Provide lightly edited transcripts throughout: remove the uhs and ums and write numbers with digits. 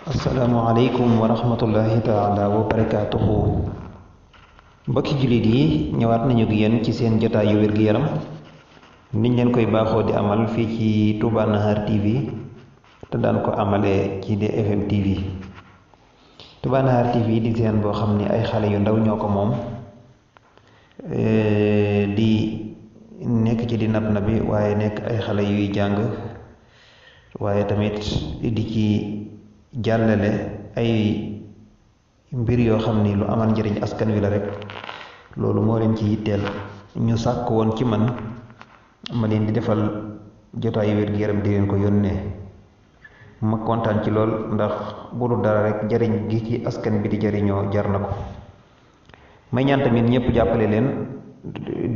asalaamaaleykum wa rahmatullahi taala wa barakaatuhu. mbokki jullit yi ñëwaat nañu ak yéen ci seen jotaayu wér-gu-yaram niñ leen koy baaxoo di amal fii ci Touba Nahar TV te daan ko amalee ci DFM TV. Touba Nahar TV di seen boo xam ni ay xale yu ndaw ñoo ko moom di nekk ci di nab nabi waaye nekk ay xale yuy jàng waaye tamit di ci jàllale ay mbir yoo xam ni lu amal njëriñ askan wi la rek loolu moo leen ci yitteel ñu sàkk woon ci man ma leen di defal jotaayu wér-gu-yaram di leen ko yónnee ma kontaan ci lool ndax bu dul dara rek jariñ gi ci askan bi di jariñoo jar na ko. may ñaan tamit ñëpp jàppale leen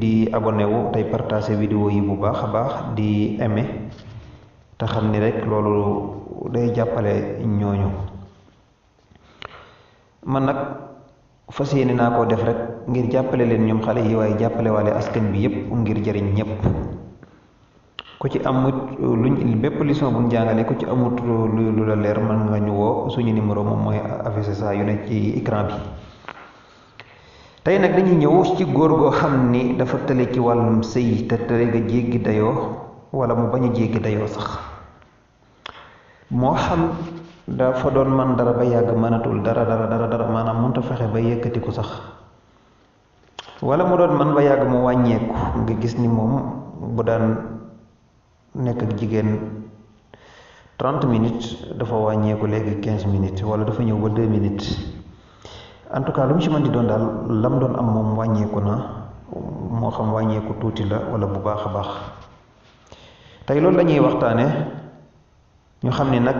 di abonné wu tey partagé vidéo yi bu baax a baax di aimé te xam ni rek loolu day jàppale ñooñu. man nag fas yéene naa koo def rek ngir jàppale leen ñoom xale yi waaye jàppale waale askan bi yépp ngir jariñ ñépp. ku ci amut luñ bépp leçon buñ jàngale ku ci amut lu la leer mën nga ñu woo suñu numéro moom mooy affiché saa yu ne ci écran bi. tey nag dañuy ñëw ci góor goo xam ni dafa tële ci wàllum sëy te tële nga jéggi dayoo wala mu bañ a jéggi dayoo sax. moo xam dafa doon man dara ba yàgg mënatul dara maanaam mënta fexe ba yëkkati ko sax wala mu doon man ba yàgg mu wàññeeku nga gis ni moom bu daan nekk ak jigéen 30 minutes dafa wàññeeku léegi 15 minutes wala dafa ñëw ba 2 minutes en tout cas lu mu ci mën di doon daal lam doon am moom wàññeeku na moo xam wàññeeku tuuti la wala bu baax a baax. tey loolu la ñuy waxtaane ñu xam ni nag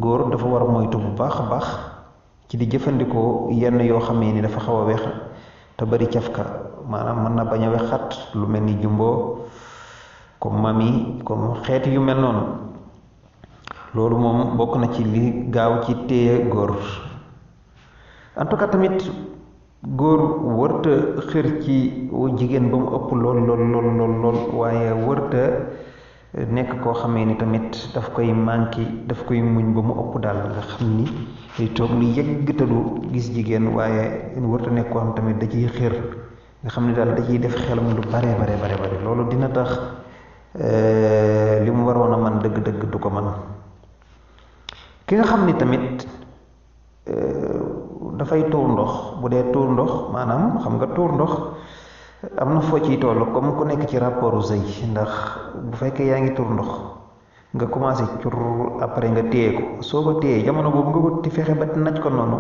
góor dafa war a moytu bu baax a baax ci di jëfandikoo yenn yoo xamee ni dafa xaw a weex te bari cafka maanaam mën na bañ a wexat lu mel ni jumbo comme mami comme xeeti yu mel noonu. loolu moom bokk na ci li gaaw ci téye góor. en tout cas tamit góor wërta xër ci jigéen ba mu ëpp lool waaye wërta nekk koo xamee ni tamit daf koy manqué daf koy muñ ba mu ëpp daal nga xam ni day toog ni yëgg te du gis jigéen waaye wërta nekk koo xam tamit da ciy xër nga xam ni daal da ciy def xelam lu bare loolu dina tax li mu waroon a man dëgg-dëgg du ko man. ki nga xam ni tamit dafay tuur ndox bu dee tuur ndox maanaam xam nga tuur ndox am na foo ciy toll comme ku nekk ci rapportu sëy ndax bu fekkee yaa ngi tuur ndox nga commencé cur après nga téye ko soo ko téyee jamono boobu nga ko fexe ba naj ko noonu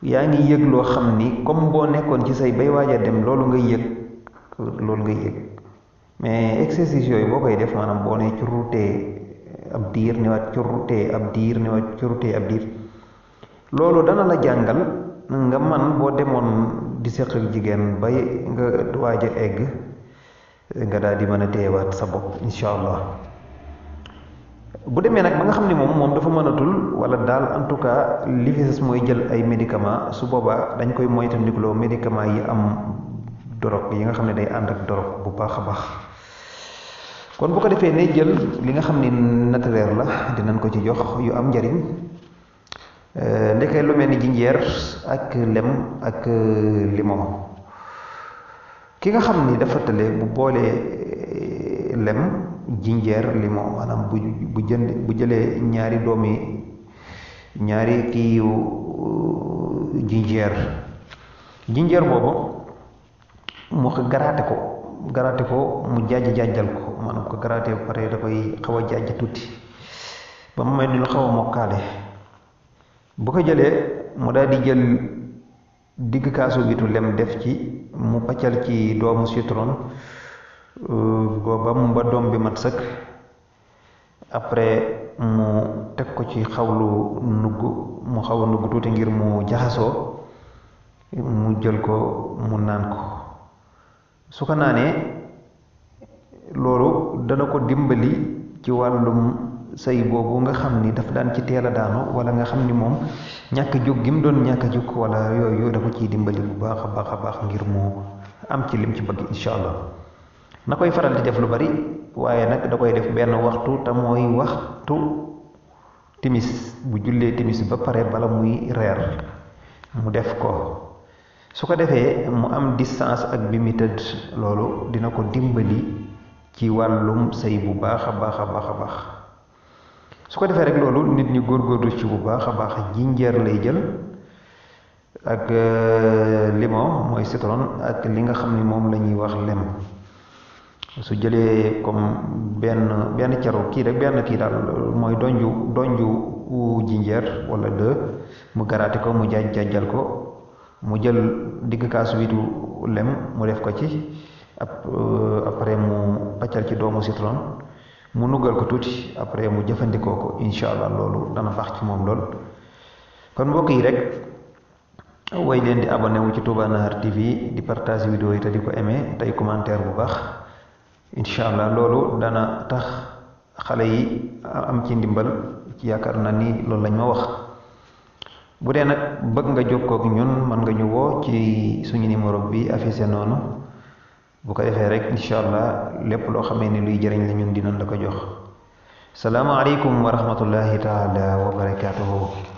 yaa ngi yëg loo xam ni comme boo nekkoon ci sëy bay waaj a dem loolu ngay yëg mais exercice yooyu boo koy def maanaam boo nee cur téye ab diir newaat cur téye ab diir newaat cur téye ab diir loolu dana la jàngal nga man boo demoon di seq ak jigéen bay nga waaj a egg nga daal di mën a téyewaat sa bopp incha allah. bu demee nag ba nga xam ni moom dafa mënatul wala daal en tout cas li fi des mooy jël ay médicament su boobaa dañ koy moytandikuloo médicament yi am dorog yi nga xam ne day ànd ak dorog bu baax a baax. kon bu ko defee ne jël li nga xam ni naturel la dinañ ko ci jox yu am njariñ ndeke lu mel ni jinjeer ak lem ak limon. ki nga xam ni dafa tële bu boolee lem jinjeer limon maanaam bu jëlee ñaari kiiwu jinjeer boobu mu ko garaate ko mu jàjjal ko maanaam ko garaate ba pare da koy xaw a jàjj tuuti ba mu may ni lu xaw a mokkaale. bu ko jëlee mu daal di jël digg kaasu bitu lem def ci mu paccal ci doomu citron ba doom bi mat sëkk après mu teg ko ci xawlu mu xaw a nugg tuuti ngir mu jaxasoo mu jël ko mu naan ko. su ko naanee loolu dana ko dimbali ci wàllum sëy boobu nga xam ni daf daan ci teel a daanu wala nga xam ni moom ñàkk jóg gi mu doon ñàkk jóg wala yooyu da ko ciy dimbali bu baax a baax a baax ngir mu am ci lim ci bëgg incha allah. na koy faral di def lu bari waaye nag da koy def benn waxtu te mooy waxtu timis bu jullee timis ba pare bala muy reer mu def ko. su ko defee mu am distance ak bi mi tëdd loolu dina ko dimbali ci wàllum sëy bu baax a baax a baax a baax su ko defee rek loolu nit ñi góorgóorlu ci bu baax a baax jinjeer lay jël ak limon mooy citron ak li nga xam ni moom la ñuy wax lem su jëlee comme benn caru kii rek benn kii daal mooy donju jinjeer wala deux mu garaate ko mu jajjal ko mu jël digg kaasu witu lem mu def ko ci après mu paccal ci doomu citron mu nuggal ko tuuti après mu jëfandikoo ko incha allah loolu dana baax ci moom lool. kon mbokk yi rek way leen di abonné wu ci Touba Nahar TV di partage vidéo yi te di ko aimé tey commentaire bu baax incha allah loolu dana tax xale yi am ci ndimbal ci yaakaar na ni loolu lañ ma wax. bu dee nag bëgg nga jokkoo ak ñun mën nga ñu woo ci suñu numéro bi affiché noonu bu ko defee rek incha allah lépp loo xamee ni luy jëriñ la ñun dinañ la ko jox. salaamaaleykum wa rahmatullahi taala wa barakaatuhu.